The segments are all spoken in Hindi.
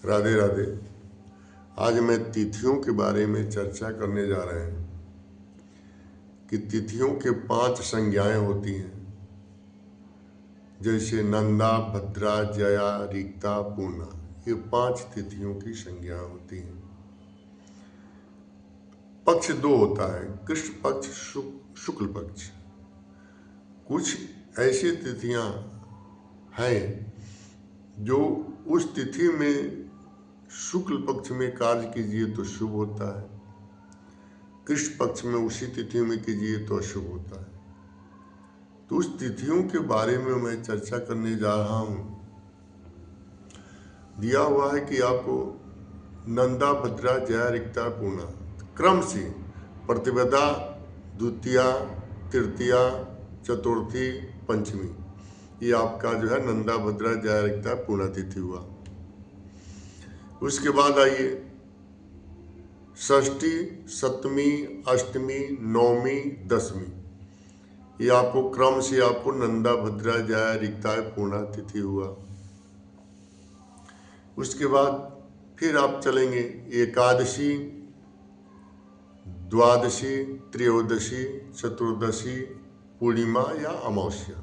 राधे राधे। आज मैं तिथियों के बारे में चर्चा करने जा रहे हैं कि तिथियों के 5 संज्ञाएं होती हैं, जैसे नंदा, भद्रा, जया, रीक्ता, पूर्णा। ये 5 तिथियों की संज्ञा होती हैं। पक्ष 2 होता है, कृष्ण पक्ष, शुक्ल पक्ष। कुछ ऐसी तिथियां हैं जो उस तिथि में शुक्ल पक्ष में कार्य कीजिए तो शुभ होता है, कृष्ण पक्ष में उसी तिथि में कीजिए तो अशुभ होता है। तो उस तिथियों के बारे में मैं चर्चा करने जा रहा हूं। दिया हुआ है कि आपको नंदा, भद्रा, जया, रीक्ता, पूर्णा क्रम से प्रतिपदा, द्वितीया, तृतीया, चतुर्थी, पंचमी, ये आपका जो है नंदा, भद्रा, जया, रीक्ता, पूर्णा तिथि हुआ। उसके बाद आइए षष्ठी, सप्तमी, अष्टमी, नवमी, दसवीं, ये आपको क्रम से आपको नंदा, भद्रा, जया, रीक्ता, पूर्णा तिथि हुआ। उसके बाद फिर आप चलेंगे एकादशी, द्वादशी, त्रयोदशी, चतुर्दशी, पूर्णिमा या अमावस्या,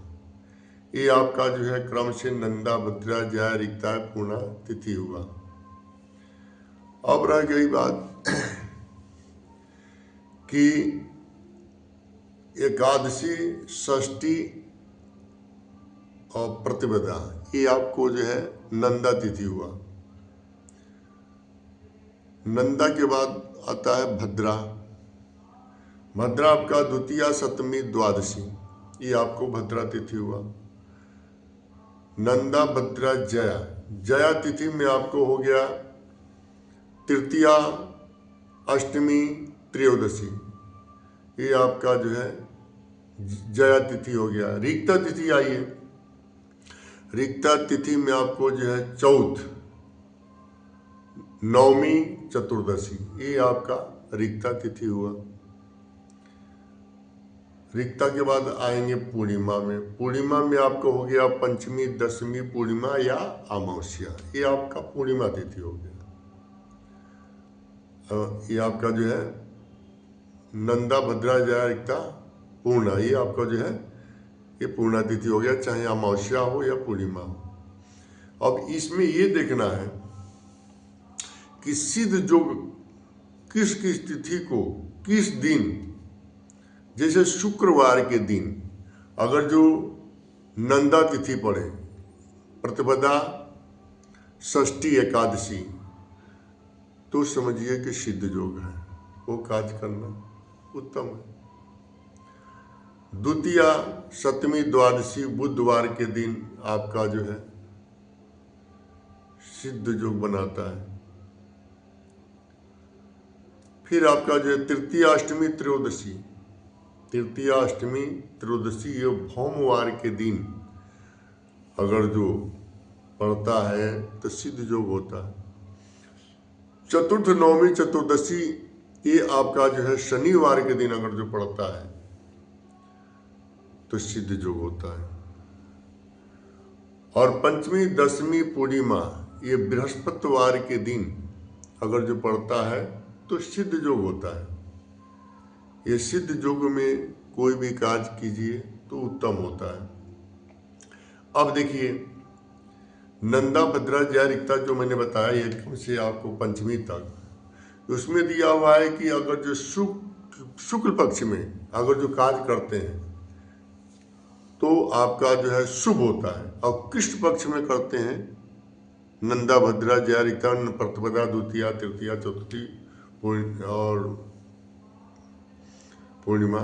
ये आपका जो है क्रम से नंदा, भद्रा, जया, रीक्ता, पूर्णा तिथि हुआ। अब रह गई बात कि एकादशी, षष्ठी और प्रतिपदा, ये आपको जो है नंदा तिथि हुआ। नंदा के बाद आता है भद्रा। भद्रा आपका द्वितीया, सप्तमी, द्वादशी, ये आपको भद्रा तिथि हुआ। नंदा, भद्रा, जया, जया तिथि में आपको हो गया तृतीया, अष्टमी, त्रयोदशी, ये आपका जो है जया तिथि हो गया। रीक्ता तिथि आइए, रीक्ता तिथि में आपको जो है चौथ, नवमी, चतुर्दशी, ये आपका रीक्ता तिथि हुआ। रीक्ता के बाद आएंगे पूर्णिमा में। पूर्णिमा में आपको हो गया पंचमी, दसवीं, पूर्णिमा या अमावस्या, ये आपका पूर्णिमा तिथि हो गया। ये आपका जो है नंदा, भद्रा, जया, रीक्ता, पूर्णा, ये आपका जो है ये पूर्णा तिथि हो गया, चाहे अमावस्या हो या पूर्णिमा हो। अब इसमें ये देखना है कि सिद्ध योग किस किस तिथि को किस दिन, जैसे शुक्रवार के दिन अगर जो नंदा तिथि पड़े, प्रतिपदा, षष्ठी, एकादशी, तो समझिए कि सिद्ध योग है, वो कार्य करना उत्तम है। द्वितीया, सप्तमी, द्वादशी, बुधवार के दिन आपका जो है सिद्ध योग बनाता है। फिर आपका जो है तृतीया, अष्टमी, त्रयोदशी, तृतीया, अष्टमी, त्रयोदशी, ये भौमवार के दिन अगर जो पड़ता है तो सिद्ध योग होता है। चतुर्थ, नवमी, चतुर्दशी, ये आपका जो है शनिवार के दिन अगर जो पड़ता है तो सिद्ध योग होता है। और पंचमी, दसवीं, पूर्णिमा, ये बृहस्पतिवार के दिन अगर जो पड़ता है तो सिद्ध योग होता है। ये सिद्ध योग में कोई भी कार्य कीजिए तो उत्तम होता है। अब देखिए नंदा, भद्रा, जया, रीक्ता जो मैंने बताया एकदम से आपको पंचमी तक, उसमें दिया हुआ है कि अगर जो शुक्ल पक्ष में अगर जो कार्य करते हैं तो आपका जो है शुभ होता है, और कृष्ण पक्ष में करते हैं नंदा, भद्रा, जया, रीक्ता, प्रतिपदा, द्वितीया, तृतीया, चतुर्थी और पूर्णिमा,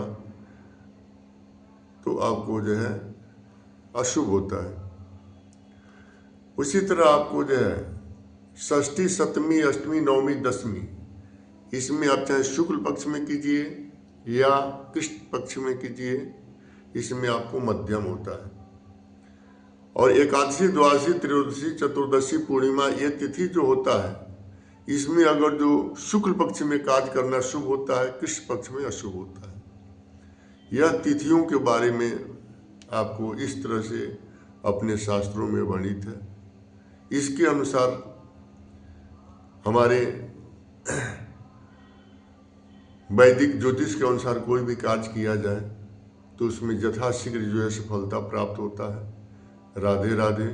तो आपको जो है अशुभ होता है। उसी तरह आपको जो है षष्ठी, सप्तमी, अष्टमी, नवमी, दसवीं, इसमें आप चाहे शुक्ल पक्ष में कीजिए या कृष्ण पक्ष में कीजिए, इसमें आपको मध्यम होता है। और एकादशी, द्वादशी, त्रयोदशी, चतुर्दशी, पूर्णिमा, ये तिथि जो होता है इसमें अगर जो शुक्ल पक्ष में कार्य करना शुभ होता है, कृष्ण पक्ष में अशुभ होता है। यह तिथियों के बारे में आपको इस तरह से अपने शास्त्रों में वर्णित है। इसके अनुसार हमारे वैदिक ज्योतिष के अनुसार कोई भी कार्य किया जाए तो उसमें यथाशीघ्र जो है सफलता प्राप्त होता है। राधे राधे।